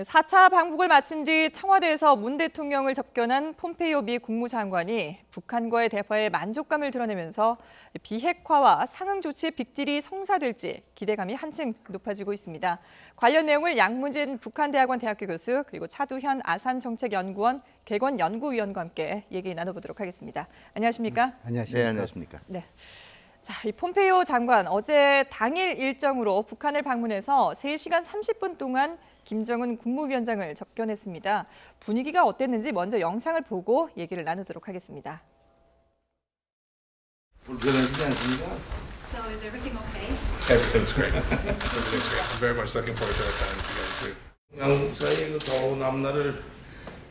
4차 방북을 마친 뒤 청와대에서 문 대통령을 접견한 폼페이오 미 국무장관이 북한과의 대화에 만족감을 드러내면서 비핵화와 상응 조치 빅딜이 성사될지 기대감이 한층 높아지고 있습니다. 관련 내용을 양문진 북한대학원 대학교 교수 그리고 차두현 아산정책연구원 개건연구위원과 함께 얘기 나눠보도록 하겠습니다. 안녕하십니까? 안녕하십니까? 네, 안녕하십니까? 네. 자, 이 폼페이오 장관 어제 당일 일정으로 북한을 방문해서 3시간 30분 동안 김정은 국무위원장을 접견했습니다. 분위기가 어땠는지 먼저 영상을 보고 얘기를 나누도록 하겠습니다. 불편하지 않습니까? So is everything okay? Everything's great. Everything's great. I'm very much looking forward to our time together too. 양국 사이의 그 더운 앞날을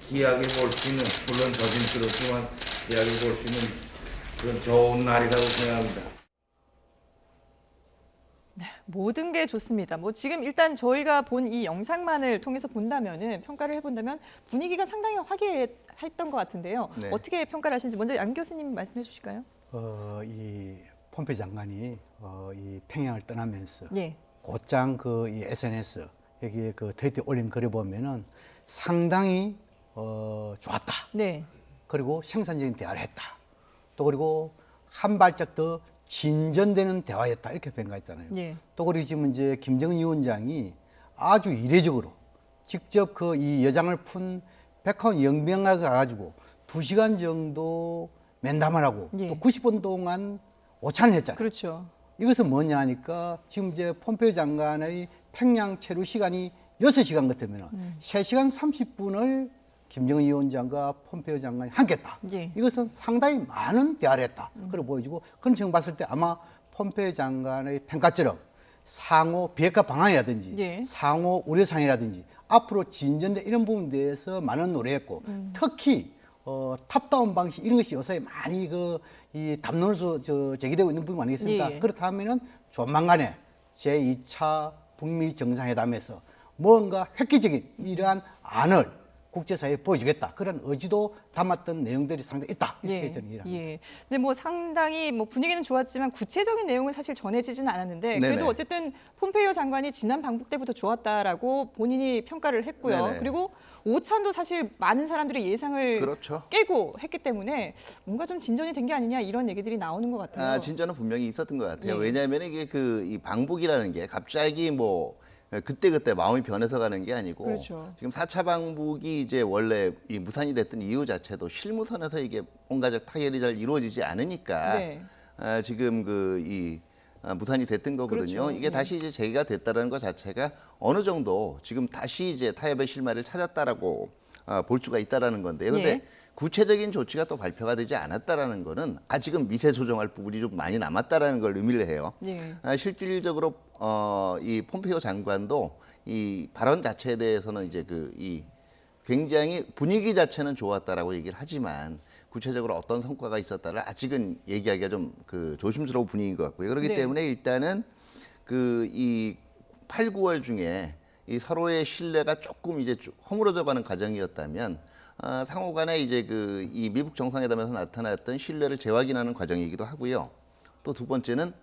기약해 볼 수 있는, 물론 조심스럽지만 기약해 볼 수 있는 그런 좋은 날이라고 생각합니다. 모든 게 좋습니다. 지금 일단 저희가 본 이 영상만을 통해서 본다면은 평가를 해본다면 분위기가 상당히 화기애애했던 것 같은데요. 네. 어떻게 평가를 하시는지 먼저 양 교수님 말씀해 주실까요? 이 폼페 장관이 이 평양을 떠나면서 네. 곧장 이 SNS 여기에 그 트위터에 올린 글을 보면은 상당히 좋았다. 네. 그리고 생산적인 대화를 했다. 또 그리고 한 발짝 더 진전되는 대화였다 이렇게 평가했잖아요. 네. 또 그리고 지금 이제 김정은 위원장이 아주 이례적으로 직접 이 여장을 푼 백화원 영병학에 가가지고 2시간 정도 면담을 하고 예. 또 90분 동안 오찬을 했잖아요. 그렇죠. 이것은 뭐냐 하니까 지금 이제 폼페이오 장관의 평양 체류 시간이 6시간 같으면 3시간 30분을 김정은 위원장과 폼페이오 장관이 함께했다. 예. 이것은 상당히 많은 대화를 했다. 그걸 보여주고 그런 점을 봤을 때 아마 폼페이오 장관의 평가처럼 상호 비핵화 방안이라든지 예. 상호 우려사항이라든지 앞으로 진전된 이런 부분에 대해서 많은 노력했고 특히 탑다운 방식 이런 것이 요새 많이 이 담론에서 제기되고 있는 부분 아니겠습니까? 예. 그렇다면은 조만간에 제2차 북미 정상회담에서 뭔가 획기적인 이러한 안을 국제사회에 보여주겠다. 그런 의지도 담았던 내용들이 상당히 있다. 이렇게 저는 이해합니다. 예. 근데 상당히 분위기는 좋았지만 구체적인 내용은 사실 전해지지는 않았는데 네네. 그래도 어쨌든 폼페이오 장관이 지난 방북 때부터 좋았다라고 본인이 평가를 했고요. 네네. 그리고 오찬도 사실 많은 사람들이 예상을 그렇죠. 깨고 했기 때문에 뭔가 좀 진전이 된 게 아니냐 이런 얘기들이 나오는 것 같아요. 진전은 분명히 있었던 것 같아요. 예. 왜냐하면 이게 이 방북이라는 게 갑자기 그때 마음이 변해서 가는 게 아니고 그렇죠. 지금 4차 방북이 이제 원래 이 무산이 됐던 이유 자체도 실무선에서 이게 뭔가적 타결이 잘 이루어지지 않으니까 네. 지금 무산이 됐던 거거든요. 그렇죠. 이게 다시 이제 재개가 됐다는 것 자체가 어느 정도 지금 다시 이제 타협의 실마리를 찾았다라고 볼 수가 있다라는 건데요. 근데 예. 구체적인 조치가 또 발표가 되지 않았다라는 거는 아직은 미세 조정할 부분이 좀 많이 남았다라는 걸 의미를 해요. 예. 실질적으로 이 폼페이오 장관도 이 발언 자체에 대해서는 이제 이 굉장히 분위기 자체는 좋았다라고 얘기를 하지만 구체적으로 어떤 성과가 있었다를 아직은 얘기하기가 좀 조심스러운 분위기인 것 같고요. 그렇기 네. 때문에 일단은 이 8, 9월 중에 이 서로의 신뢰가 조금 이제 허물어져가는 과정이었다면 상호간에 이제 이 미북 정상회담에서 나타났던 신뢰를 재확인하는 과정이기도 하고요. 또 두 번째는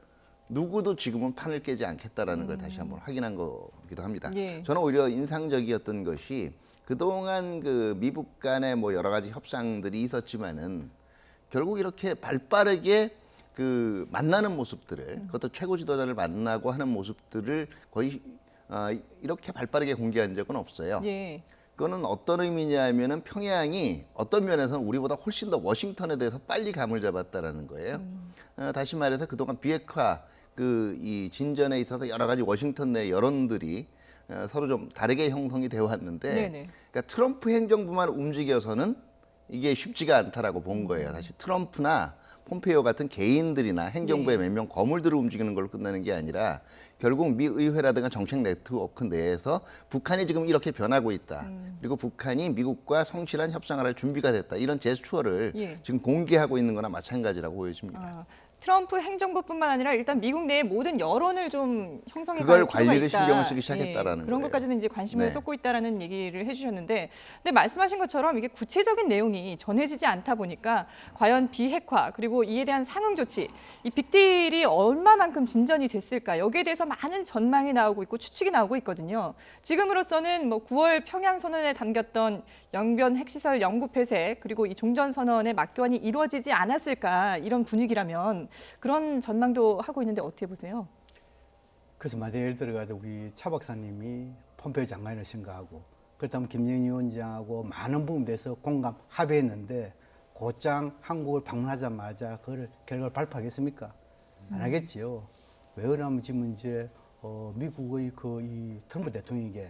누구도 지금은 판을 깨지 않겠다라는 걸 다시 한번 확인한 거기도 합니다. 예. 저는 오히려 인상적이었던 것이 그동안 미북 간의 여러 가지 협상들이 있었지만은 결국 이렇게 발빠르게 만나는 모습들을 그것도 최고 지도자를 만나고 하는 모습들을 거의 이렇게 발빠르게 공개한 적은 없어요. 예. 그거는 어떤 의미냐 하면은 평양이 어떤 면에서는 우리보다 훨씬 더 워싱턴에 대해서 빨리 감을 잡았다라는 거예요. 다시 말해서 그동안 비핵화 이 진전에 있어서 여러 가지 워싱턴 내 여론들이 서로 좀 다르게 형성이 되어 왔는데 네네. 그러니까 트럼프 행정부만 움직여서는 이게 쉽지가 않다라고 본 거예요. 사실 트럼프나 폼페이오 같은 개인들이나 행정부의 몇 명 거물들을 움직이는 걸로 끝나는 게 아니라 결국 미 의회라든가 정책 네트워크 내에서 북한이 지금 이렇게 변하고 있다. 그리고 북한이 미국과 성실한 협상을 할 준비가 됐다. 이런 제스처를 예. 지금 공개하고 있는 거나 마찬가지라고 보여집니다. 트럼프 행정부뿐만 아니라 일단 미국 내의 모든 여론을 좀 형성해 그걸 갈 필요가 관리를 있다. 신경을 쓰기 시작했다라는 그런 거예요. 것까지는 이제 관심을 네. 쏟고 있다라는 얘기를 해주셨는데, 근데 말씀하신 것처럼 이게 구체적인 내용이 전해지지 않다 보니까 과연 비핵화 그리고 이에 대한 상응 조치, 이 빅딜이 얼마만큼 진전이 됐을까 여기에 대해서 많은 전망이 나오고 있고 추측이 나오고 있거든요. 지금으로서는 뭐 9월 평양 선언에 담겼던 영변 핵시설 영구 폐쇄 그리고 이 종전 선언의 막교환이 이루어지지 않았을까 이런 분위기라면 그런 전망도 하고 있는데 어떻게 보세요? 그래서 만약 예를 들어가지고 우리 차 박사님이 폼페이오 장관을 생각하고 그렇다면 김정인 위원장하고 많은 부분에 대해서 공감 합의했는데 곧장 한국을 방문하자마자 그걸 결과를 발표하겠습니까? 안 하겠지요. 왜 그러냐면 지금 이제 미국의 이 트럼프 대통령에게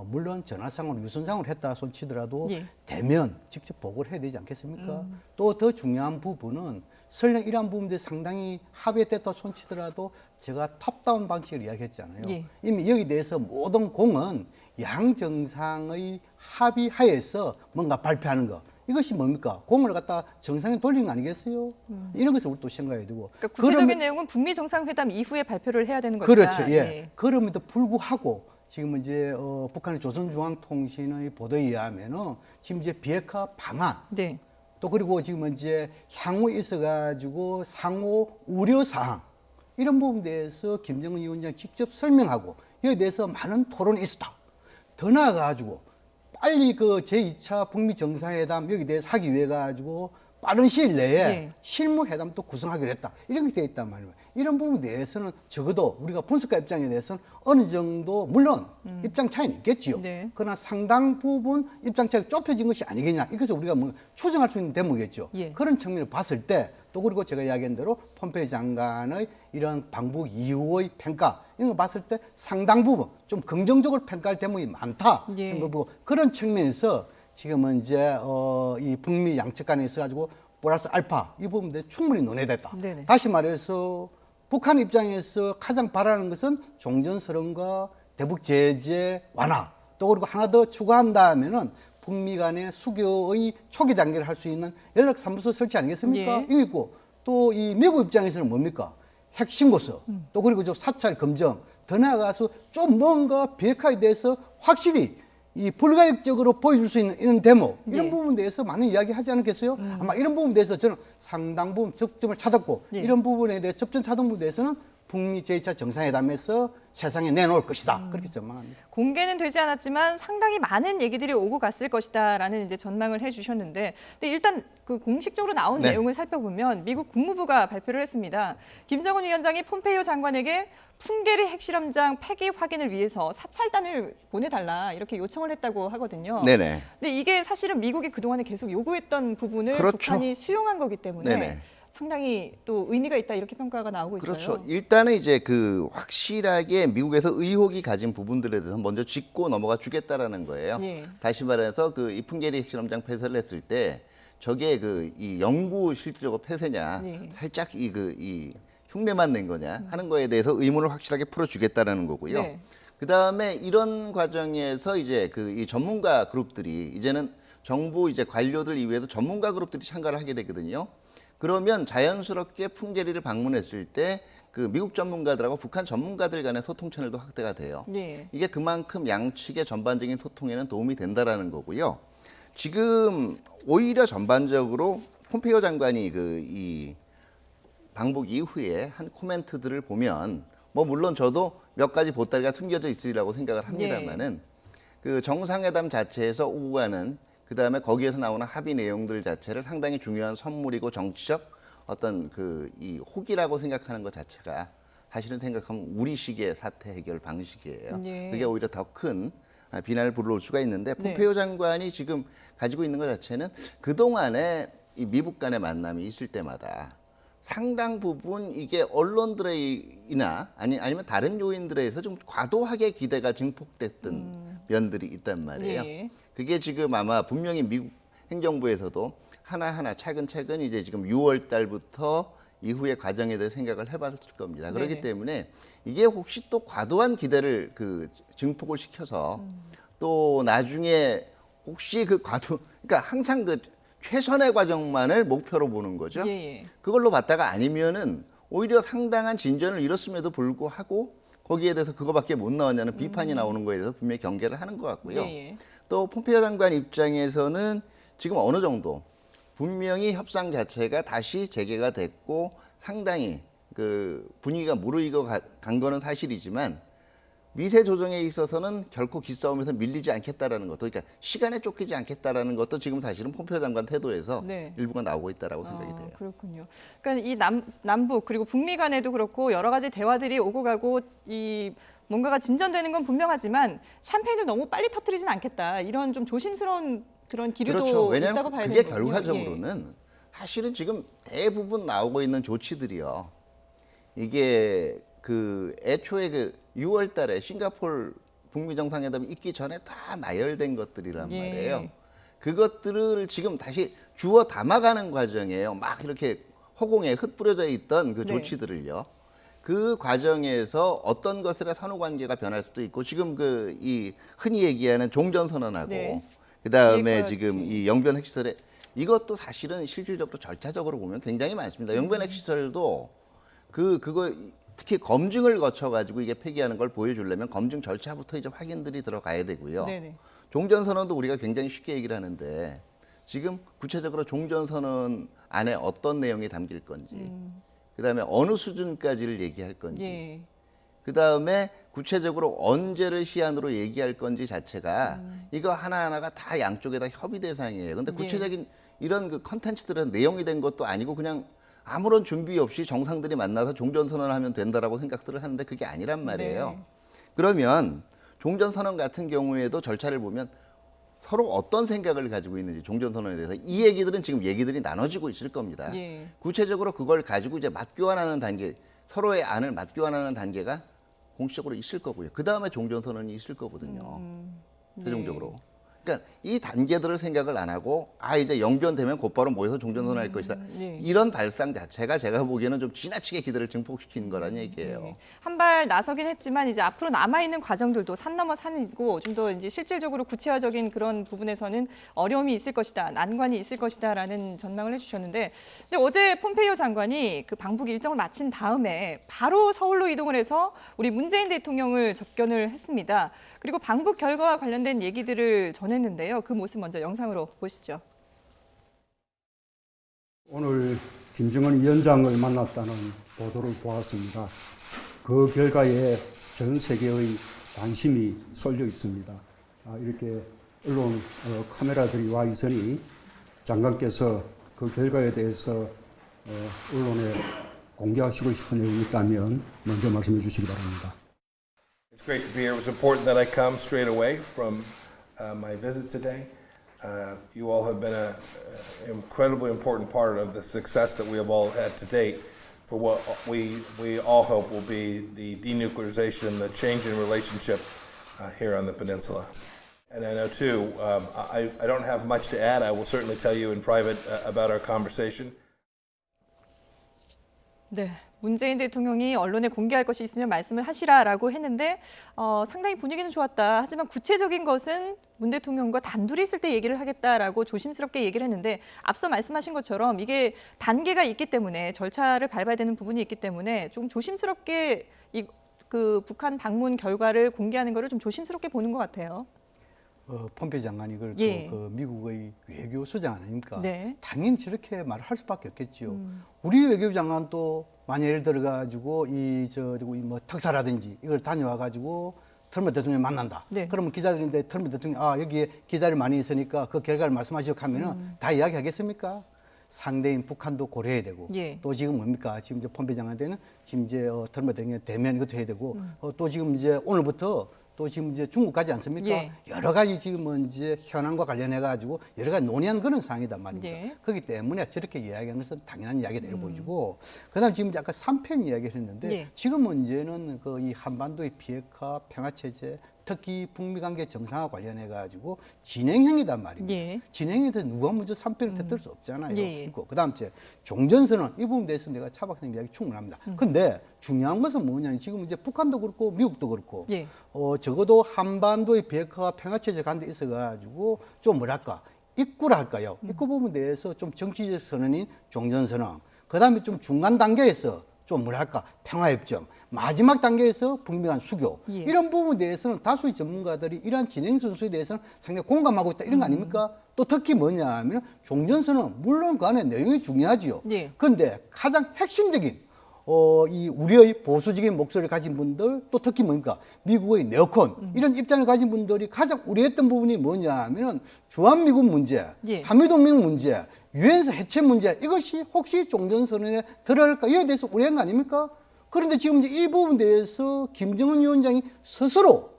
물론 전화상으로 유선상으로 했다 손치더라도 예. 대면 직접 보고를 해야 되지 않겠습니까? 또 더 중요한 부분은 설령 이러한 부분들이 상당히 합의됐다 손치더라도 제가 탑다운 방식을 이야기했잖아요. 예. 이미 여기 대해서 모든 공은 양 정상의 합의하에서 뭔가 발표하는 것. 이것이 뭡니까? 공을 갖다 정상에 돌린 거 아니겠어요? 이런 것을 우리 또 생각해야 되고. 그러니까 구체적인 그러면- 내용은 북미 정상회담 이후에 발표를 해야 되는 것이다. 그렇죠. 예. 그럼에도 불구하고 지금 이제 북한의 조선중앙통신의 보도에 의하면은 지금 이제 비핵화 방안 네. 또 그리고 지금 이제 향후에 있어가지고 상호 우려 사항 이런 부분에 대해서 김정은 위원장 직접 설명하고 여기에 대해서 많은 토론이 있었다. 더 나아가지고 빨리 그 제2차 북미 정상회담 여기 대해서 하기 위해 가지고 빠른 시일 내에 네. 실무회담도 구성하기로 했다. 이런 게 되어 있단 말이에요. 이런 부분에 대해서는 적어도 우리가 분석가 입장에 대해서는 어느 정도 물론 입장 차이는 있겠지요. 네. 그러나 상당 부분 입장 차이가 좁혀진 것이 아니겠냐. 이것을 우리가 뭐 추정할 수 있는 대목이겠죠. 예. 그런 측면을 봤을 때 또 그리고 제가 이야기한 대로 폼페이오 장관의 이런 방북 이후의 평가 이런 거 봤을 때 상당 부분 좀 긍정적으로 평가할 대목이 많다. 예. 생각하고 그런 측면에서 지금은 이제 이 북미 양측 간에 있어가지고 플러스 알파 이 부분에 충분히 논의됐다. 네네. 다시 말해서 북한 입장에서 가장 바라는 것은 종전선언과 대북 제재 완화 또 그리고 하나 더 추가한다면은 북미 간의 수교의 초기 단계를 할 수 있는 연락사무소 설치 아니겠습니까? 예. 이거 있고 또 이 미국 입장에서는 뭡니까? 핵신고서 또 그리고 저 사찰 검증 더 나아가서 좀 뭔가 비핵화에 대해서 확실히 이 불가역적으로 보여줄 수 있는 이런 대목 이런 예. 부분에 대해서 많은 이야기 하지 않았겠어요? 아마 이런 부분에 대해서 저는 상당 부분 접점을 찾았고 예. 이런 부분에 대해서 접점 찾은 부분에 대해서는 북미 제2차 정상회담에서 세상에 내놓을 것이다. 그렇게 전망합니다. 공개는 되지 않았지만 상당히 많은 얘기들이 오고 갔을 것이다라는 이제 전망을 해주셨는데, 근데 일단 그 공식적으로 나온 네. 내용을 살펴보면 미국 국무부가 발표를 했습니다. 김정은 위원장이 폼페이오 장관에게 풍계리 핵실험장 폐기 확인을 위해서 사찰단을 보내달라 이렇게 요청을 했다고 하거든요. 네네. 근데 이게 사실은 미국이 그동안에 계속 요구했던 부분을 그렇죠. 북한이 수용한 거기 때문에 네네. 상당히 또 의미가 있다 이렇게 평가가 나오고 있어요. 그렇죠. 일단은 이제 그 확실하게 미국에서 의혹이 가진 부분들에 대해서 먼저 짚고 넘어가 주겠다라는 거예요. 예. 다시 말해서 그 이 풍계리 핵실험장 폐쇄를 했을 때 저게 그 이 영구 실질적으로 폐쇄냐, 예. 살짝 이 흉내만 낸 거냐 하는 거에 대해서 의문을 확실하게 풀어주겠다라는 거고요. 네. 그 다음에 이런 과정에서 이제 그 이 전문가 그룹들이 이제는 정부 이제 관료들 이외에도 전문가 그룹들이 참가를 하게 되거든요. 그러면 자연스럽게 풍계리를 방문했을 때 그 미국 전문가들하고 북한 전문가들 간의 소통 채널도 확대가 돼요. 네. 이게 그만큼 양측의 전반적인 소통에는 도움이 된다라는 거고요. 지금 오히려 전반적으로 폼페이오 장관이 그 이 방북 이후에 한 코멘트들을 보면 뭐 물론 저도 몇 가지 보따리가 숨겨져 있으리라고 생각을 합니다만은 그 정상회담 자체에서 오고 가는 그다음에 거기에서 나오는 합의 내용들 자체를 상당히 중요한 선물이고 정치적 어떤 그 이 혹이라고 생각하는 것 자체가 사실은 생각하면 우리식의 사태 해결 방식이에요. 네. 그게 오히려 더 큰 비난을 불러올 수가 있는데 네. 폼페이오 장관이 지금 가지고 있는 것 자체는 그동안에 이 미국 간의 만남이 있을 때마다 상당 부분 이게 언론들이나 아니면 다른 요인들에 의해서 좀 과도하게 기대가 증폭됐던 면들이 있단 말이에요. 예. 그게 지금 아마 분명히 미국 행정부에서도 하나하나 차근차근 이제 지금 6월 달부터 이후의 과정에 대해 생각을 해봤을 겁니다. 그렇기 네네. 때문에 이게 혹시 또 과도한 기대를 그 증폭을 시켜서 또 나중에 혹시 그 그러니까 항상 그 최선의 과정만을 목표로 보는 거죠. 예. 그걸로 봤다가 아니면은 오히려 상당한 진전을 이뤘음에도 불구하고 거기에 대해서 그거밖에 못 나왔냐는 비판이 나오는 거에 대해서 분명히 경계를 하는 것 같고요. 예. 또 폼페이오 장관 입장에서는 지금 어느 정도 분명히 협상 자체가 다시 재개가 됐고 상당히 그 분위기가 무르익어 간 거는 사실이지만 미세 조정에 있어서는 결코 기싸움에서 밀리지 않겠다라는 것도, 그러니까 시간에 쫓기지 않겠다라는 것도 지금 사실은 폼페이오 장관 태도에서 네. 일부가 나오고 있다라고 생각이 돼요. 그렇군요. 그러니까 이 남북 그리고 북미 간에도 그렇고 여러 가지 대화들이 오고 가고 이 뭔가가 진전되는 건 분명하지만 샴페인을 너무 빨리 터뜨리진 않겠다. 이런 좀 조심스러운 그런 기류도 그렇죠. 있다고 왜냐하면 봐야 그게 되거든요. 결과적으로는 사실은 지금 대부분 나오고 있는 조치들이요. 이게 그 애초에 그 6월 달에 싱가포르 북미 정상회담이 있기 전에 다 나열된 것들이란 예. 말이에요. 그것들을 지금 다시 주워 담아가는 과정이에요. 막 이렇게 허공에 흩뿌려져 있던 그 네. 조치들을요. 그 과정에서 어떤 것들의 선후 관계가 변할 수도 있고 지금 그 이 흔히 얘기하는 종전선언하고 네. 그다음에 이해가 지금 이 영변 핵시설에 이것도 사실은 실질적으로 절차적으로 보면 굉장히 많습니다. 영변 핵시설도 그거 특히 검증을 거쳐 가지고 이게 폐기하는 걸 보여주려면 검증 절차부터 이제 확인들이 들어가야 되고요. 네네. 종전선언도 우리가 굉장히 쉽게 얘기를 하는데 지금 구체적으로 종전선언 안에 어떤 내용이 담길 건지, 그다음에 어느 수준까지를 얘기할 건지, 예. 그다음에 구체적으로 언제를 시한으로 얘기할 건지 자체가 이거 하나하나가 다 양쪽에다 협의 대상이에요. 근데 구체적인 이런 그 컨텐츠들은 내용이 된 것도 아니고 그냥 아무런 준비 없이 정상들이 만나서 종전선언을 하면 된다라고 생각들을 하는데 그게 아니란 말이에요. 네. 그러면 종전선언 같은 경우에도 절차를 보면 서로 어떤 생각을 가지고 있는지 종전선언에 대해서 이 얘기들은 지금 얘기들이 나눠지고 있을 겁니다. 예. 구체적으로 그걸 가지고 이제 맞교환하는 단계, 서로의 안을 맞교환하는 단계가 공식적으로 있을 거고요. 그 다음에 종전선언이 있을 거거든요. 최종적으로. 그러니까 이 단계들을 생각을 안 하고 이제 영변되면 곧바로 모여서 종전선언 할 것이다. 네. 이런 발상 자체가 제가 보기에는 좀 지나치게 기대를 증폭시키는 거란 얘기예요. 네. 한 발 나서긴 했지만 이제 앞으로 남아 있는 과정들도 산 넘어 산이고 좀 더 이제 실질적으로 구체화적인 그런 부분에서는 어려움이 있을 것이다, 난관이 있을 것이다라는 전망을 해주셨는데, 근데 어제 폼페이오 장관이 그 방북 일정을 마친 다음에 바로 서울로 이동을 해서 우리 문재인 대통령을 접견을 했습니다. 그리고 방북 결과와 관련된 얘기들을 전했는데요. 그 모습 먼저 영상으로 보시죠. 오늘 김정은 위원장을 만났다는 보도를 보았습니다. 그 결과에 전 세계의 관심이 쏠려 있습니다. 이렇게 언론 카메라들이 와 있으니 장관께서 그 결과에 대해서 언론에 공개하시고 싶은 내용이 있다면 먼저 말씀해 주시기 바랍니다. It's great to be here. It was important that I come straight away from my visit today. You all have been an incredibly important part of the success that we have all had to date for what we all hope will be the denuclearization, the change in relationship here on the peninsula. And I know too, I don't have much to add. I will certainly tell you in private about our conversation. 네, 문재인 대통령이 언론에 공개할 것이 있으면 말씀을 하시라라고 했는데 상당히 분위기는 좋았다. 하지만 구체적인 것은 문 대통령과 단둘이 있을 때 얘기를 하겠다라고 조심스럽게 얘기를 했는데 앞서 말씀하신 것처럼 이게 단계가 있기 때문에 절차를 밟아야 되는 부분이 있기 때문에 좀 조심스럽게 그 북한 방문 결과를 공개하는 거를 좀 조심스럽게 보는 것 같아요. 폼페이오 장관이 이걸 예. 그 미국의 외교 수장 아닙니까? 네. 당연히 저렇게 말을 할 수밖에 없겠지요. 우리 외교부 장관도 만약 예를 들어 가지고 뭐 특사라든지 이걸 다녀와 가지고 트럼프 대통령 만난다. 네. 그러면 기자들인데 트럼프 대통령 여기에 기자들이 많이 있으니까 그 결과를 말씀하시고 하면은 다 이야기하겠습니까? 상대인 북한도 고려해야 되고 예. 또 지금 뭡니까? 지금 이제 폼페이오 장관한테는 지금 이제 트럼프 대통령 대면 이것도 해야 되고 또 지금 이제 오늘부터 또 지금 이제 중국 가지 않습니까? 예. 여러 가지 지금 이제 현안과 관련해 가지고 여러 가지 논의하는 그런 상황이단 말입니다. 예. 그렇기 때문에 저렇게 이야기하는 것은 당연한 이야기대로 보여지고, 그다음 지금 아까 3편 이야기를 했는데 예. 지금 문제는 그 이 한반도의 비핵화 평화 체제, 특히 북미 관계 정상화 관련해 가지고 진행형이단 말입니다. 예. 진행에 대해서 누가 먼저 3편을 터뜨릴 수 없잖아요. 예. 있고 그다음 째 종전선언 이 부분에 대해서 내가 차 박사님 이야기 충분합니다. 근데 중요한 것은 뭐냐면 지금 이제 북한도 그렇고 미국도 그렇고 예. 적어도 한반도의 비핵화와 평화체제 가운데 있어가지고 좀 뭐랄까 입구라 할까요? 입구 부분에 대해서 좀 정치적 선언인 종전선언, 그 다음에 좀 중간 단계에서 좀 뭐랄까 평화협정, 마지막 단계에서 북미 간 수교 예. 이런 부분에 대해서는 다수의 전문가들이 이러한 진행 순수에 대해서는 상당히 공감하고 있다 이런 거 아닙니까? 또 특히 뭐냐 하면 종전선언 물론 그 안에 내용이 중요하지요. 예. 그런데 가장 핵심적인 이 우리의 보수적인 목소리를 가진 분들 또 특히 뭡니까 미국의 네오콘 이런 입장을 가진 분들이 가장 우려했던 부분이 뭐냐 하면은 주한미군 문제, 예. 한미동맹 문제, 유엔서 해체 문제 이것이 혹시 종전선언에 들어갈까 이에 대해서 우려한 거 아닙니까? 그런데 지금 이제 이 부분에 대해서 김정은 위원장이 스스로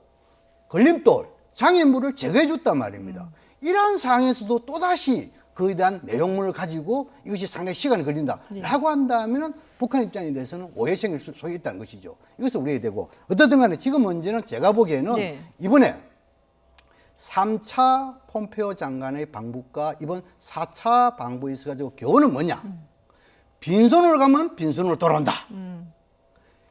걸림돌, 장애물을 제거해 줬단 말입니다. 이러한 상황에서도 또다시 그에 대한 내용물을 가지고 이것이 상당히 시간이 걸린다라고 한다면 북한 입장에 대해서는 오해 생길 수 있다는 것이죠. 이것을 우려해야 되고 어떻든 간에 지금 문제는 제가 보기에는 네. 이번에 3차 폼페오 장관의 방북과 이번 4차 방북에 있어가지고 교훈은 뭐냐. 빈손으로 가면 빈손으로 돌아온다.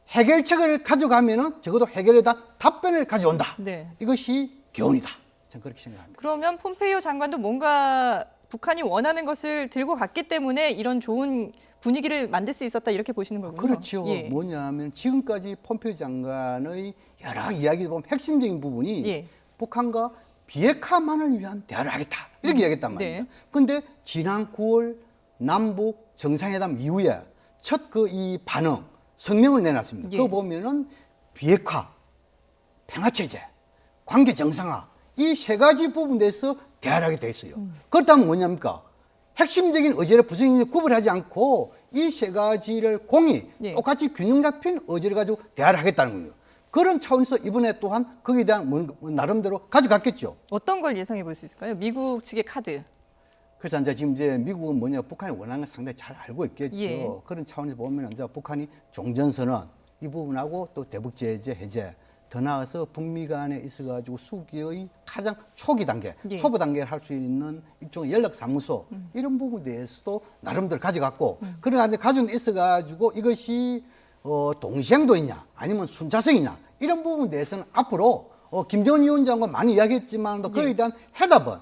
해결책을 가져가면은 적어도 해결에다 답변을 가져온다. 네. 이것이 교훈이다. 저는 그렇게 생각합니다. 그러면 폼페이오 장관도 뭔가 북한이 원하는 것을 들고 갔기 때문에 이런 좋은 분위기를 만들 수 있었다 이렇게 보시는 거군요. 그렇죠. 예. 뭐냐면 지금까지 폼페이오 장관의 여러 이야기를 보면 핵심적인 부분이 예. 북한과 비핵화만을 위한 대화를 하겠다. 이렇게 이야기했단 말입니다. 네. 그런데 지난 9월 남북 정상회담 이후에 첫 그 이 반응 성명을 내놨습니다. 예. 그거 보면은 비핵화, 평화체제, 관계 정상화 이 세 가지 부분에 대해서 대화를 하게 돼 있어요. 그렇다면 뭐냐니까 핵심적인 의제를 부수적인 구분하지 않고 이 세 가지를 공히 예. 똑같이 균형 잡힌 의제를 가지고 대화를 하겠다는 거예요. 그런 차원에서 이번에 또한 거기에 대한 나름대로 가져갔겠죠. 어떤 걸 예상해 볼 수 있을까요? 미국 측의 카드. 그래서 이제 미국은 뭐냐 북한이 원하는 걸 상당히 잘 알고 있겠죠. 예. 그런 차원에서 보면 이제 북한이 종전선언 이 부분하고 또 대북제재 해제 더 나아가서 북미 간에 있어가지고 수교의 가장 초기 단계, 예. 초보 단계를 할 수 있는 일종의 연락사무소 이런 부분에 대해서도 나름대로 가져갔고 그러나 가지고 있어가지고 이것이 동시행도이냐 아니면 순차성이냐 이런 부분에 대해서는 앞으로 김정은 위원장과 많이 이야기했지만 그에 대한 해답은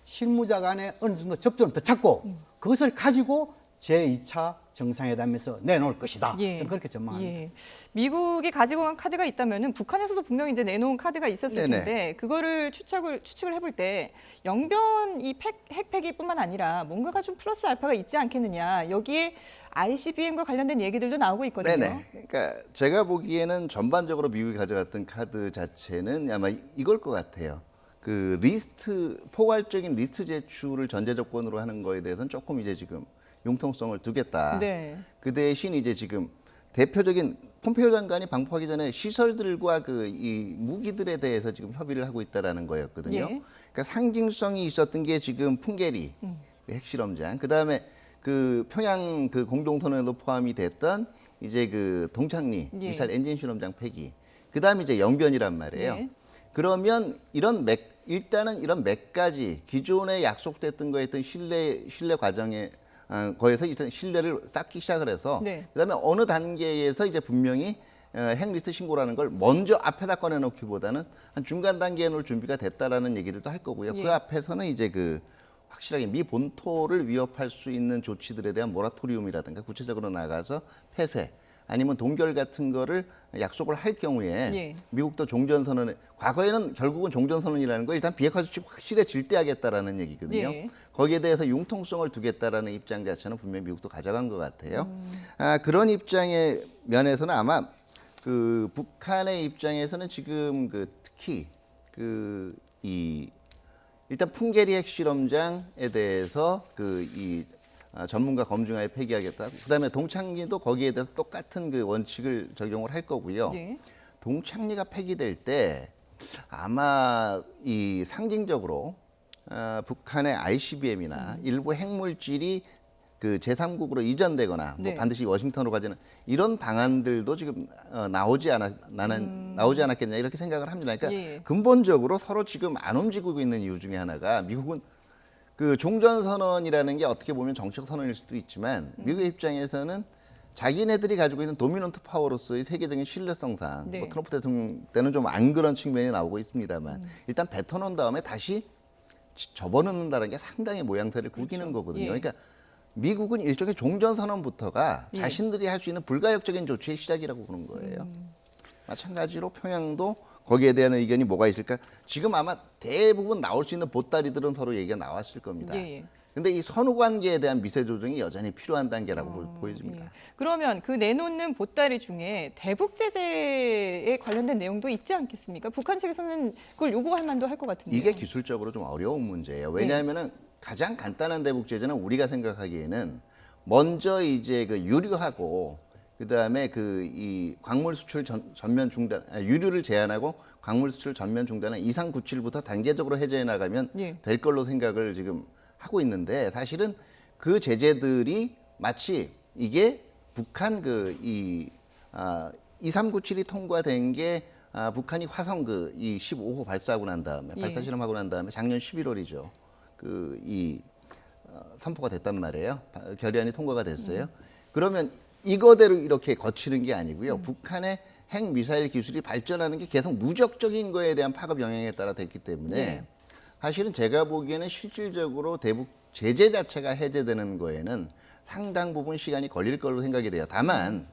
실무자 간에 어느 정도 접점을 더 찾고 그것을 가지고 제2차 정상회담에서 내놓을 것이다. 예. 저는 그렇게 전망합니다. 예. 미국이 가지고 간 카드가 있다면은 북한에서도 분명히 이제 내놓은 카드가 있었을 네네. 텐데 그거를 추측을 해볼 때 영변 이 핵폐기뿐만 아니라 뭔가가 좀 플러스 알파가 있지 않겠느냐. 여기에 ICBM과 관련된 얘기들도 나오고 있거든요. 네네. 그러니까 제가 보기에는 전반적으로 미국이 가져갔던 카드 자체는 아마 이걸 것 같아요. 그 리스트 포괄적인 리스트 제출을 전제 조건으로 하는 거에 대해서는 조금 이제 지금 융통성을 두겠다. 네. 그 대신 이제 지금 대표적인 폼페이오 장관이 방북하기 전에 시설들과 그 이 무기들에 대해서 지금 협의를 하고 있다라는 거였거든요. 예. 그러니까 상징성이 있었던 게 지금 풍계리 그 핵실험장, 그 다음에 그 평양 그 공동선언에도 포함이 됐던 이제 그 동창리 예. 미사일 엔진 실험장 폐기, 그 다음에 이제 영변이란 말이에요. 예. 그러면 일단은 이런 몇 가지 기존에 약속됐던 거에 있던 신뢰 과정에 거기서 일단 신뢰를 쌓기 시작을 해서 네. 그다음에 어느 단계에서 이제 분명히 핵리스트 신고라는 걸 먼저 앞에다 꺼내놓기보다는 한 중간 단계에 놓을 준비가 됐다라는 얘기들도 할 거고요. 예. 그 앞에서는 이제 그 확실하게 미 본토를 위협할 수 있는 조치들에 대한 모라토리움이라든가 구체적으로 나가서 폐쇄 아니면 동결 같은 거를 약속을 할 경우에 예. 미국도 종전선언에 과거에는 결국은 종전선언이라는 거 일단 비핵화 조치 확실히 질대하겠다라는 얘기거든요. 예. 거기에 대해서 융통성을 두겠다라는 입장 자체는 분명히 미국도 가져간 것 같아요. 그런 입장의 면에서는 아마 그 북한의 입장에서는 지금 그 특히 일단 풍계리 핵실험장에 대해서 전문가 검증하에 폐기하겠다. 그다음에 동창리도 거기에 대해서 똑같은 그 원칙을 적용을 할 거고요. 예. 동창리가 폐기될 때 아마 이 상징적으로 북한의 ICBM이나 일부 핵물질이 그 제3국으로 이전되거나 네. 뭐 반드시 워싱턴으로 가지는 이런 방안들도 지금 나오지 않았겠냐 이렇게 생각을 합니다. 그러니까 예. 근본적으로 서로 지금 안 움직이고 있는 이유 중에 하나가 미국은 그 종전선언이라는 게 어떻게 보면 정치적 선언일 수도 있지만 미국의 입장에서는 자기네들이 가지고 있는 도미넌트 파워로서의 세계적인 신뢰성상 네. 뭐 트럼프 대통령 때는 좀 안 그런 측면이 나오고 있습니다만 일단 뱉어놓은 다음에 다시 접어넣는다는 게 상당히 모양새를 구기는 거거든요. 예. 그러니까 미국은 일종의 종전선언부터가 예. 자신들이 할 수 있는 불가역적인 조치의 시작이라고 보는 거예요. 마찬가지로 평양도 거기에 대한 의견이 뭐가 있을까? 지금 아마 대부분 나올 수 있는 보따리들은 서로 얘기가 나왔을 겁니다. 예. 근데 이 선후 관계에 대한 미세 조정이 여전히 필요한 단계라고 보여집니다. 예. 그러면 그 내놓는 보따리 중에 대북 제재에 관련된 내용도 있지 않겠습니까? 북한 측에서는 그걸 요구할 만도 할 것 같은데. 이게 기술적으로 좀 어려운 문제예요. 왜냐하면은 가장 간단한 대북 제재는 우리가 생각하기에는 먼저 이제 그 유류하고 그다음에 그 이 광물 수출 전면 중단, 유류를 제한하고 광물 수출 전면 중단은 2,397부터 단계적으로 해제해 나가면 예. 될 걸로 생각을 지금 하고 있는데 사실은 그 제재들이 마치 이게 북한 그 2397이 통과된 게 북한이 화성 그 이 15호 발사하고 난 다음에 예. 발사 실험하고 난 다음에 작년 11월이죠. 선포가 됐단 말이에요. 결의안이 통과가 됐어요. 그러면 이거대로 이렇게 거치는 게 아니고요. 북한의 핵 미사일 기술이 발전하는 게 계속 누적적인 거에 대한 파급 영향에 따라 됐기 때문에 네. 사실은 제가 보기에는 실질적으로 대북 제재 자체가 해제되는 거에는 상당 부분 시간이 걸릴 걸로 생각이 돼요. 다만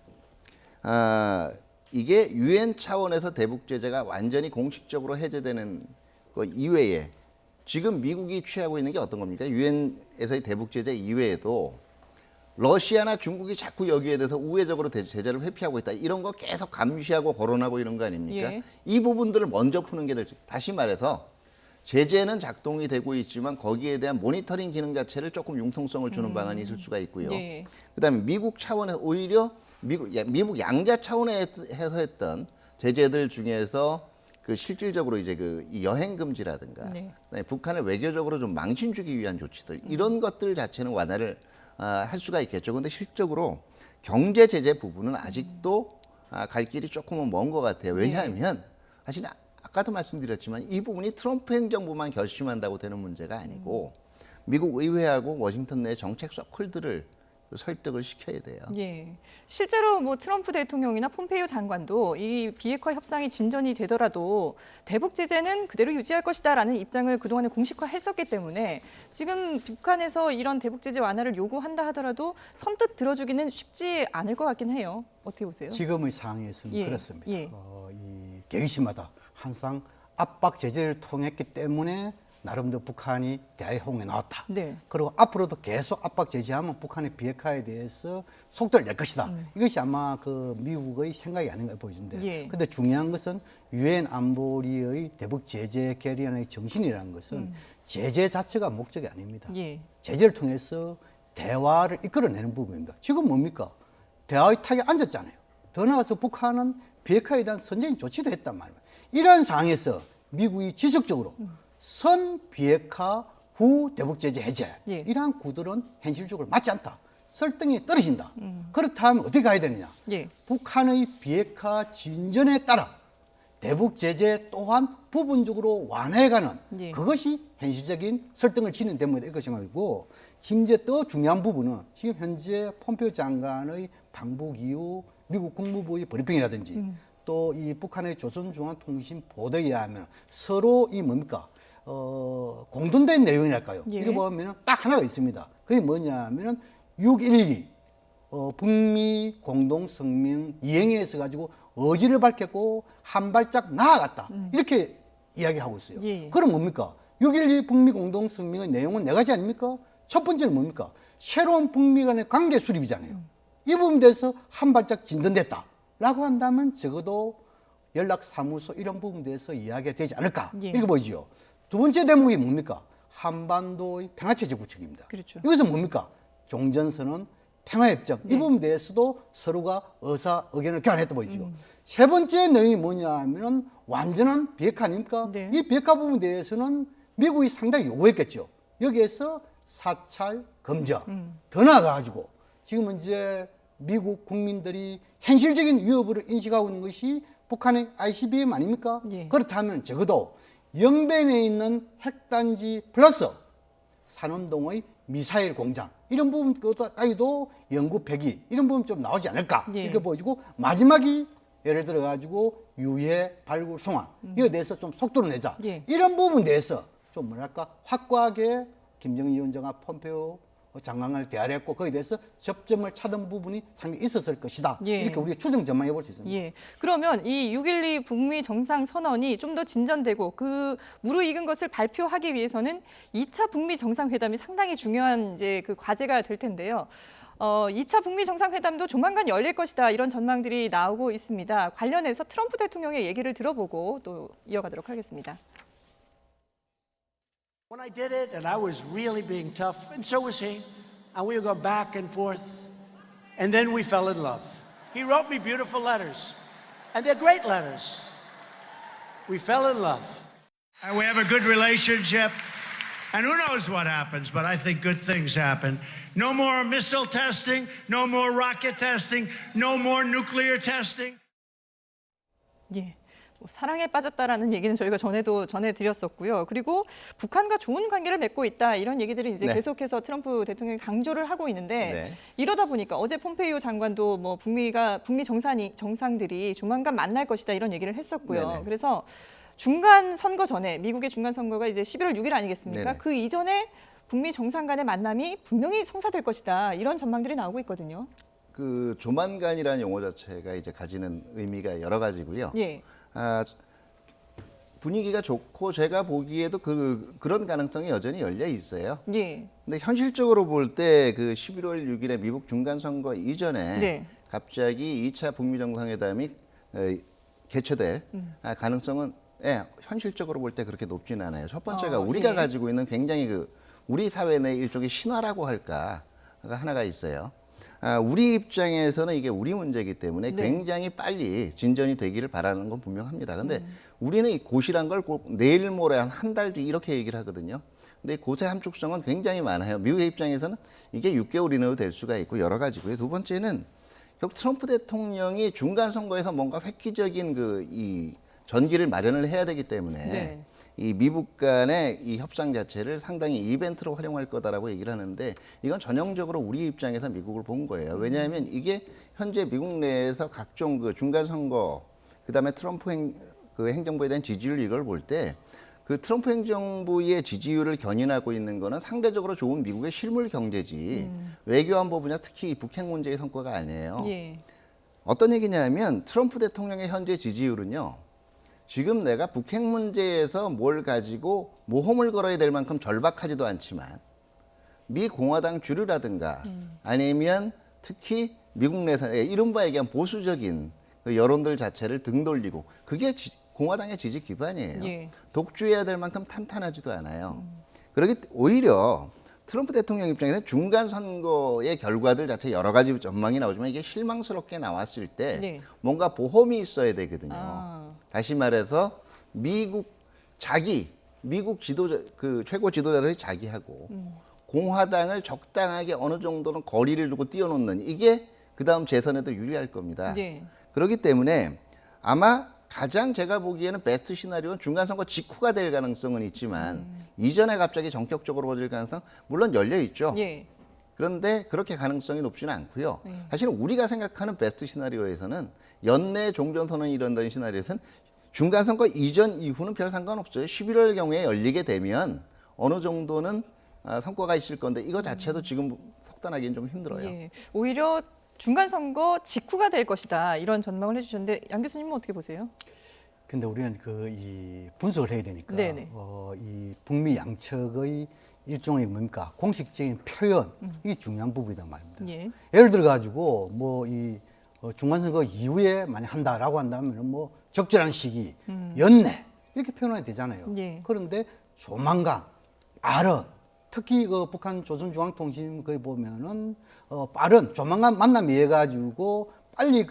이게 유엔 차원에서 대북 제재가 완전히 공식적으로 해제되는 거 이외에 지금 미국이 취하고 있는 게 어떤 겁니까? 유엔에서의 대북 제재 이외에도 러시아나 중국이 자꾸 여기에 대해서 우회적으로 제재를 회피하고 있다. 이런 거 계속 감시하고 거론하고 이런 거 아닙니까? 예. 이 부분들을 먼저 푸는 게 될지. 다시 말해서 제재는 작동이 되고 있지만 거기에 대한 모니터링 기능 자체를 조금 융통성을 주는 방안이 있을 수가 있고요. 예. 그다음에 미국 차원에서 오히려 미국 양자 차원에서 했던 제재들 중에서 그 실질적으로 이제 그 여행 금지라든가 네. 그다음에 북한을 외교적으로 좀 망신주기 위한 조치들 이런 것들 자체는 완화를 할 수가 있겠죠. 그런데 실질적으로 경제 제재 부분은 아직도 갈 길이 조금은 먼 것 같아요. 왜냐하면 사실 아까도 말씀드렸지만 이 부분이 트럼프 행정부만 결심한다고 되는 문제가 아니고 미국 의회하고 워싱턴 내 정책 서클들을 설득을 시켜야 돼요. 예. 실제로 뭐 트럼프 대통령이나 폼페이오 장관도 이 비핵화 협상이 진전이 되더라도 대북 제재는 그대로 유지할 것이다라는 입장을 그동안에 공식화했었기 때문에 지금 북한에서 이런 대북 제재 완화를 요구한다 하더라도 선뜻 들어주기는 쉽지 않을 것 같긴 해요. 어떻게 보세요? 지금의 상황에서는 예, 그렇습니다. 예. 이 계기시마다 항상 압박 제재를 통했기 때문에 나름대로 북한이 대화에 나왔다. 네. 그리고 앞으로도 계속 압박 제재하면 북한의 비핵화에 대해서 속도를 낼 것이다. 이것이 아마 그 미국의 생각이 아닌가 보여진대. 예. 근데 중요한 것은 유엔 안보리의 대북 제재 결의안의 정신이라는 것은 제재 자체가 목적이 아닙니다. 예. 제재를 통해서 대화를 이끌어내는 부분입니다. 지금 뭡니까? 대화의 탁에 앉았잖아요. 더 나아가서 북한은 비핵화에 대한 선제적인 조치도 했단 말입니다. 이러한 상황에서 미국이 지속적으로 선 비핵화 후 대북 제재 해제 예. 이러한 구들은 현실적으로 맞지 않다. 설득이 떨어진다. 그렇다면 어떻게 가야 되느냐? 예. 북한의 비핵화 진전에 따라 대북 제재 또한 부분적으로 완화해가는 예. 그것이 현실적인 설득을 지는 데모가 될 것이고 지금 이제 또 중요한 부분은 지금 현재 폼페이오 장관의 방북 이후 미국 국무부의 브리핑이라든지 또 이 북한의 조선중앙통신 보도에 의하면 서로 이 뭡니까? 공통된 내용이랄까요? 예. 이거 보면 딱 하나가 있습니다. 그게 뭐냐면은 6.12 북미 공동성명 이행에서 가지고 의지를 밝혔고 한 발짝 나아갔다. 이렇게 이야기하고 있어요. 예. 그럼 뭡니까? 6.12 북미 공동성명의 내용은 네 가지 아닙니까? 첫 번째는 뭡니까? 새로운 북미 간의 관계 수립이잖아요. 이 부분에 대해서 한 발짝 진전됐다. 라고 한다면 적어도 연락사무소 이런 부분에 대해서 이야기가 되지 않을까. 예. 이렇게 보이죠. 두 번째 대목이 뭡니까? 한반도의 평화체제 구축입니다. 그렇죠. 이것은 뭡니까? 종전선언, 평화협정 네. 이 부분에 대해서도 서로가 의견을 교환했다 보이죠. 세 번째 내용이 뭐냐면 완전한 비핵화 아닙니까? 네. 이 비핵화 부분에 대해서는 미국이 상당히 요구했겠죠. 여기에서 사찰 검증 더 나아가가지고 지금 이제 미국 국민들이 현실적인 위협으로 인식하고 있는 것이 북한의 ICBM 아닙니까? 예. 그렇다면 적어도 영변에 있는 핵단지 플러스 산원동의 미사일 공장 이런 부분까지도 연구 폐기 이런 부분 좀 나오지 않을까 예. 이렇게 보여지고 마지막이 예를 들어 가지고 유해 발굴 송환 이에 대해서 좀 속도를 내자 예. 이런 부분에 대해서 좀 뭐랄까 확고하게 김정은 위원장과 폼페이오 장관을 대화했고 거기에 대해서 접점을 찾은 부분이 상당히 있었을 것이다. 예. 이렇게 우리가 추정 전망해 볼 수 있습니다. 예. 그러면 이 6.12 북미 정상선언이 좀 더 진전되고 그 무르익은 것을 발표하기 위해서는 2차 북미 정상회담이 상당히 중요한 이제 그 과제가 될 텐데요. 2차 북미 정상회담도 조만간 열릴 것이다 이런 전망들이 나오고 있습니다. 관련해서 트럼프 대통령의 얘기를 들어보고 또 이어가도록 하겠습니다. When I did it, and I was really being tough, and so was he, and we would go back and forth, and then we fell in love. He wrote me beautiful letters, and they're great letters. We fell in love. And we have a good relationship, and who knows what happens, but I think good things happen. No more missile testing, no more rocket testing, no more nuclear testing. 예. 뭐 사랑에 빠졌다라는 얘기는 저희가 전에도 전해드렸었고요. 그리고 북한과 좋은 관계를 맺고 있다 이런 얘기들을 이제 네. 계속해서 트럼프 대통령이 강조를 하고 있는데 네. 이러다 보니까 어제 폼페이오 장관도 뭐 북미 정상들이 조만간 만날 것이다 이런 얘기를 했었고요. 네네. 그래서 중간 선거 전에 미국의 중간 선거가 이제 11월 6일 아니겠습니까? 네네. 그 이전에 북미 정상 간의 만남이 분명히 성사될 것이다 이런 전망들이 나오고 있거든요. 그 조만간이라는 용어 자체가 이제 가지는 의미가 여러 가지고요. 예. 분위기가 좋고 제가 보기에도 그런 가능성이 여전히 열려 있어요. 예. 근데 현실적으로 볼 때 그 11월 6일에 미국 중간 선거 이전에 네. 갑자기 2차 북미 정상회담이 개최될 가능성은 현실적으로 볼 때 그렇게 높지는 않아요. 첫 번째가 우리가 예. 가지고 있는 굉장히 우리 사회 내 일종의 신화라고 할까 하나가 있어요. 우리 입장에서는 이게 우리 문제이기 때문에 네. 굉장히 빨리 진전이 되기를 바라는 건 분명합니다. 근데 우리는 이 고시란 걸 꼭 내일 모레 한 달 뒤 이렇게 얘기를 하거든요. 근데 고세 함축성은 굉장히 많아요. 미국의 입장에서는 이게 6개월 이내로 될 수가 있고 여러 가지고요. 두 번째는 결국 트럼프 대통령이 중간 선거에서 뭔가 획기적인 이 전기를 마련을 해야 되기 때문에 네. 이 미국 간의 이 협상 자체를 상당히 이벤트로 활용할 거다라고 얘기를 하는데 이건 전형적으로 우리 입장에서 미국을 본 거예요. 왜냐하면 이게 현재 미국 내에서 각종 그 중간 선거 그다음에 트럼프 행정부에 대한 지지율 이걸 볼 때 그 트럼프 행정부의 지지율을 견인하고 있는 거는 상대적으로 좋은 미국의 실물 경제지 외교안보 분야 특히 북핵 문제의 성과가 아니에요. 예. 어떤 얘기냐면 트럼프 대통령의 현재 지지율은요. 지금 내가 북핵 문제에서 뭘 가지고 모험을 걸어야 될 만큼 절박하지도 않지만 미 공화당 주류라든가 아니면 특히 미국 내에서의 이른바 얘기한 보수적인 그 여론들 자체를 등 돌리고 그게 공화당의 지지 기반이에요. 예. 독주해야 될 만큼 탄탄하지도 않아요. 오히려 트럼프 대통령 입장에서는 중간 선거의 결과들 자체 여러 가지 전망이 나오지만 이게 실망스럽게 나왔을 때 네. 뭔가 보험이 있어야 되거든요. 다시 말해서 미국 지도자 최고 지도자들이 자기하고 공화당을 적당하게 어느 정도는 거리를 두고 띄워놓는 이게 그 다음 재선에도 유리할 겁니다. 네. 그렇기 때문에 아마 가장 제가 보기에는 베스트 시나리오는 중간선거 직후가 될 가능성은 있지만 이전에 갑자기 전격적으로 벌어질 가능성 물론 열려 있죠. 예. 그런데 그렇게 가능성이 높지는 않고요. 네. 사실은 우리가 생각하는 베스트 시나리오에서는 연내 종전선언이 이런다는 시나리오에서는 중간선거 이전 이후는 별 상관없어요. 11월 경우에 열리게 되면 어느 정도는 성과가 있을 건데 이거 자체도 지금 속단하기는 좀 힘들어요. 예. 오히려 중간 선거 직후가 될 것이다 이런 전망을 해주셨는데 양 교수님은 어떻게 보세요? 근데 우리는 이 분석을 해야 되니까 네네. 이 북미 양측의 일종의 뭡니까 공식적인 표현 이게 중요한 부분이다 말입니다. 예. 예를 들어 가지고 중간선거 이후에 만약 한다라고 한다면 적절한 시기, 연내 이렇게 표현해야 되잖아요. 예. 그런데 조만간, 빠른, 특히 북한 조선중앙통신 거기 보면은 빠른 조만간 만남이 해가지고 빨리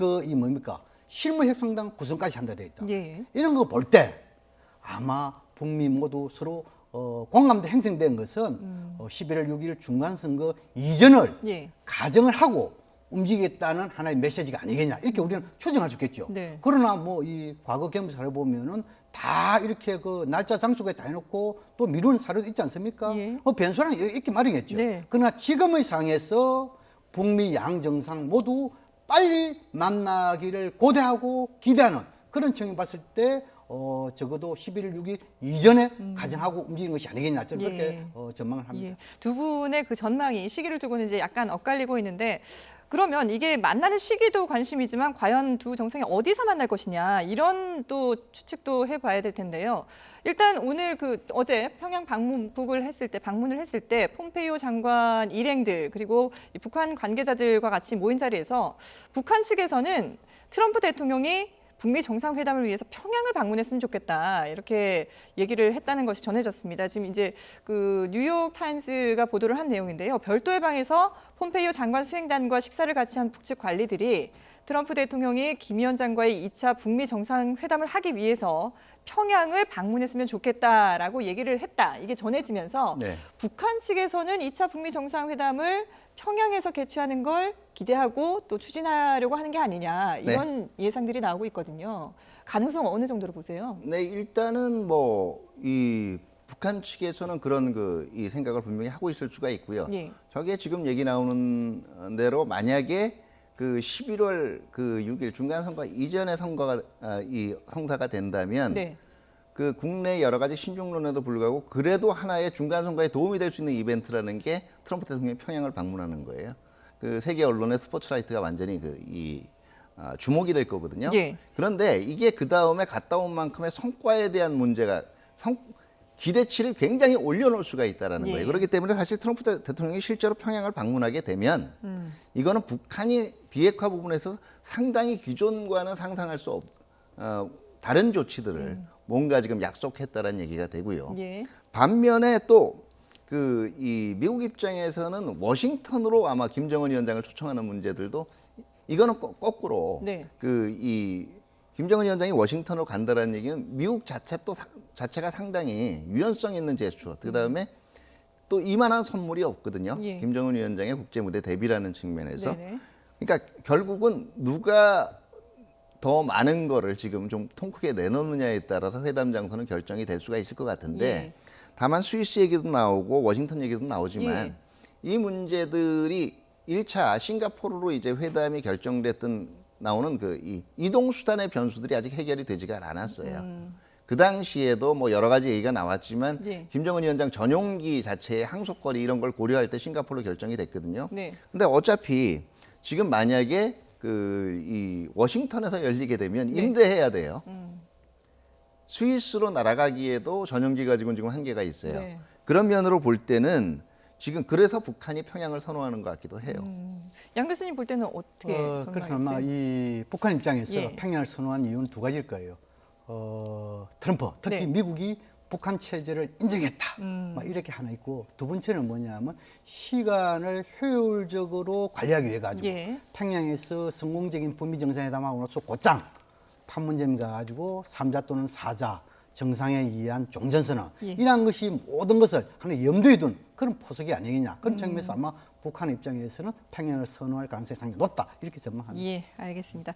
실무 협상단 구성까지 한다 돼 있다. 예. 이런 거 볼 때 아마 북미 모두 서로 공감대 형성된 것은 11월 6일 중간선거 이전을 예. 가정을 하고 움직이겠다는 하나의 메시지가 아니겠냐 이렇게 우리는 추정할 수 있겠죠. 네. 그러나 이 과거 경험 사례 보면은 다 이렇게 날짜 장소까지 다 해놓고 또 미루는 사례도 있지 않습니까? 예. 변수라는 게 있기 마련이겠죠. 네. 그러나 지금의 상에서 북미 양 정상 모두 빨리 만나기를 고대하고 기대하는 그런 측면 봤을 때 적어도 11월 6일 이전에 가정하고 움직이는 것이 아니겠냐 저는 그렇게 예. 전망을 합니다. 예. 두 분의 그 전망이 시기를 두고는 이제 약간 엇갈리고 있는데 그러면 이게 만나는 시기도 관심이지만 과연 두 정상이 어디서 만날 것이냐 이런 또 추측도 해봐야 될 텐데요. 일단 오늘 어제 평양 방문을 했을 때 폼페이오 장관 일행들 그리고 이 북한 관계자들과 같이 모인 자리에서 북한 측에서는 트럼프 대통령이 북미 정상회담을 위해서 평양을 방문했으면 좋겠다 이렇게 얘기를 했다는 것이 전해졌습니다. 지금 이제 그 뉴욕 타임스가 보도를 한 내용인데요. 별도의 방에서 폼페이오 장관 수행단과 식사를 같이 한 북측 관리들이 트럼프 대통령이 김 위원장과의 2차 북미 정상회담을 하기 위해서 평양을 방문했으면 좋겠다라고 얘기를 했다. 이게 전해지면서 네. 북한 측에서는 2차 북미 정상회담을 평양에서 개최하는 걸 기대하고 또 추진하려고 하는 게 아니냐 이런 예상들이 나오고 있거든요. 가능성 어느 정도로 보세요? 네, 일단은 뭐 이 북한 측에서는 그런 이 생각을 분명히 하고 있을 수가 있고요. 예. 저게 지금 얘기 나오는 대로 만약에 그 11월 6일 중간 선거 이전에 성사가 된다면 네. 그 국내 여러 가지 신중론에도 불구하고 그래도 하나의 중간 선거에 도움이 될 수 있는 이벤트라는 게 트럼프 대통령이 평양을 방문하는 거예요. 그 세계 언론의 스포트라이트가 완전히 주목이 될 거거든요. 예. 그런데 이게 그 다음에 갔다 온 만큼의 성과에 대한 문제가 기대치를 굉장히 올려놓을 수가 있다라는 예. 거예요. 그렇기 때문에 사실 트럼프 대통령이 실제로 평양을 방문하게 되면 이거는 북한이 비핵화 부분에서 상당히 기존과는 상상할 수 다른 조치들을 뭔가 지금 약속했다라는 얘기가 되고요. 예. 반면에 또 이 미국 입장에서는 워싱턴으로 아마 김정은 위원장을 초청하는 문제들도 이거는 거꾸로 네. 이 김정은 위원장이 워싱턴으로 간다라는 얘기는 미국 자체가 상당히 유연성 있는 제스처. 그다음에 또 이만한 선물이 없거든요. 예. 김정은 위원장의 국제 무대 대비라는 측면에서. 네네. 그러니까 결국은 누가 더 많은 거를 지금 좀 통 크게 내놓느냐에 따라서 회담 장소는 결정이 될 수가 있을 것 같은데 예. 다만 스위스 얘기도 나오고 워싱턴 얘기도 나오지만 예. 이 문제들이 1차 싱가포르로 이제 회담이 결정됐던 나오는 이 이동 수단의 변수들이 아직 해결이 되지가 않았어요. 그 당시에도 뭐 여러 가지 얘기가 나왔지만 예. 김정은 위원장 전용기 자체의 항속거리 이런 걸 고려할 때 싱가포르로 결정이 됐거든요. 네. 근데 어차피 지금 만약에 이 워싱턴에서 열리게 되면 네. 임대해야 돼요. 스위스로 날아가기에도 전용기 가지고는 지금 한계가 있어요. 네. 그런 면으로 볼 때는 지금 그래서 북한이 평양을 선호하는 것 같기도 해요. 양 교수님 볼 때는 어떻게 그래서 아마 전망하세요? 이 북한 입장에서 예. 평양을 선호한 이유는 두 가지일 거예요. 트럼프, 특히 네. 미국이 북한 체제를 인정했다. 막 이렇게 하나 있고 두 번째는 뭐냐면 시간을 효율적으로 관리하기 위해 가지고 예. 평양에서 성공적인 북미 정상회담하고로서 곧장 판문점 가지고 3자 또는 4자 정상에 의한 종전선언 예. 이러한 것이 모든 것을 하나 염두에 둔 그런 포석이 아니겠냐. 그런 측면에서 아마 북한 입장에서는 평양을 선호할 가능성이 상당히 높다. 이렇게 전망합니다. 예, 알겠습니다.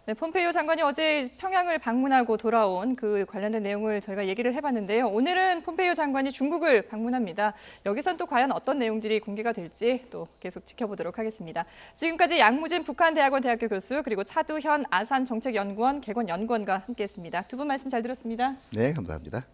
네, 폼페이오 장관이 어제 평양을 방문하고 돌아온 그 관련된 내용을 저희가 얘기를 해봤는데요. 오늘은 폼페이오 장관이 중국을 방문합니다. 여기선 또 과연 어떤 내용들이 공개가 될지 또 계속 지켜보도록 하겠습니다. 지금까지 양무진 북한대학원 대학교 교수 그리고 차두현 아산정책연구원 개건연구원과 함께했습니다. 두 분 말씀 잘 들었습니다. 네, 감사합니다.